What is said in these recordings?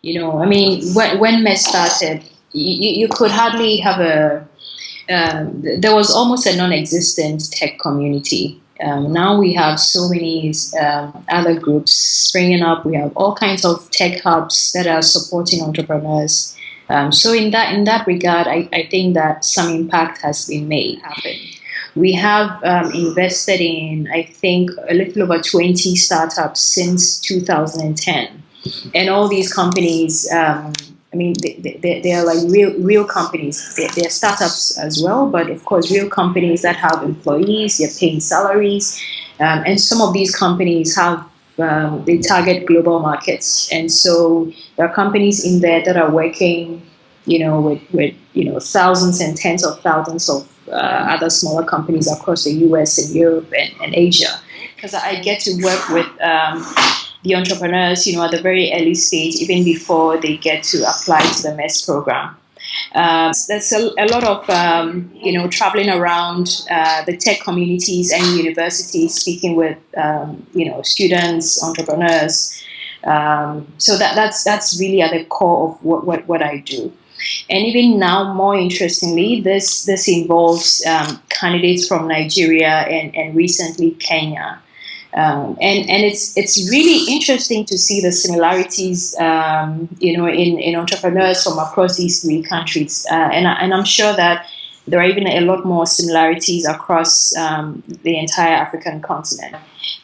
I mean, when MEST started, you could hardly have there was almost a non-existent tech community. Now we have so many other groups springing up. We have all kinds of tech hubs that are supporting entrepreneurs. So in that regard, I think that some impact has been made happen. We have invested in, I think, a little over 20 startups since 2010. And all these companies, I mean, they are like real companies. They're startups as well, but of course, real companies that have employees, they're paying salaries. And some of these companies they target global markets. And so there are companies in there that are working, with thousands and tens of thousands of other smaller companies across the US and Europe and Asia. Because I get to work with the entrepreneurs, at the very early stage, even before they get to apply to the MEST program. There's a lot of, traveling around the tech communities and universities, speaking with, students, entrepreneurs. So that's really at the core of what I do. And even now, more interestingly, this involves candidates from Nigeria and recently Kenya. And it's really interesting to see the similarities, in entrepreneurs from across these three countries. And I'm sure that there are even a lot more similarities across the entire African continent.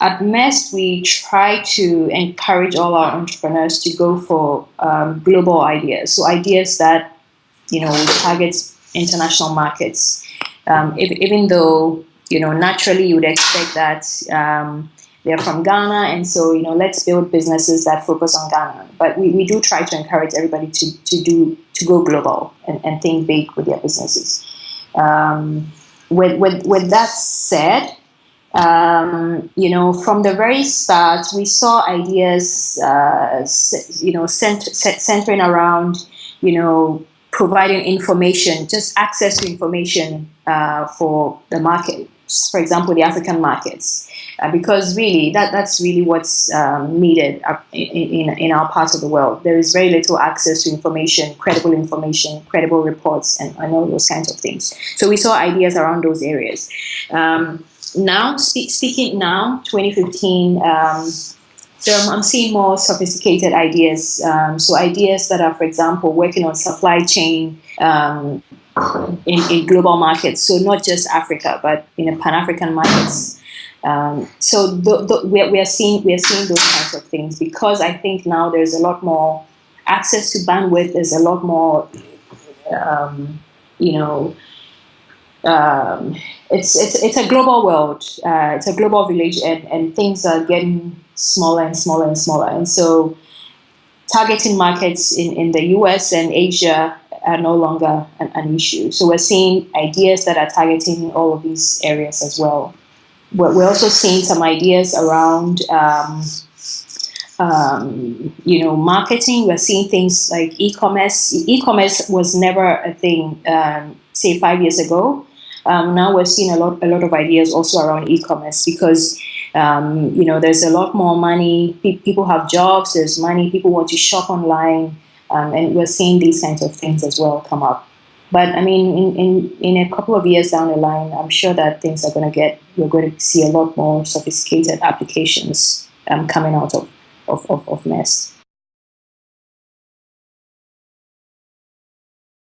At MEST, we try to encourage all our entrepreneurs to go for global ideas. So ideas that, target international markets. Even though, naturally you would expect that they're from Ghana, and so let's build businesses that focus on Ghana. But we do try to encourage everybody to go global and think big with their businesses. With that said, from the very start, we saw ideas, centering around, providing information, just access to information for the markets, for example, the African markets, because really that's really what's needed in our part of the world. There is very little access to information, credible reports, and all those kinds of things. So we saw ideas around those areas. Now, speaking now, 2015, so I'm seeing more sophisticated ideas. So ideas that are, for example, working on supply chain in global markets. So not just Africa, but in Pan-African markets. So we are seeing those kinds of things, because I think now there's a lot more access to bandwidth. There's a lot more, it's a global world. It's a global village, and things are getting smaller and smaller and smaller. And so targeting markets in the US and Asia are no longer an issue. So we're seeing ideas that are targeting all of these areas as well. We're also seeing some ideas around, marketing. We're seeing things like e-commerce. E-commerce was never a thing, say 5 years ago. Now we're seeing a lot of ideas also around e-commerce, because there's a lot more money. People have jobs. There's money. People want to shop online, and we're seeing these kinds of things as well come up. But I mean, in a couple of years down the line, I'm sure that things are we're going to see a lot more sophisticated applications coming out of MEST.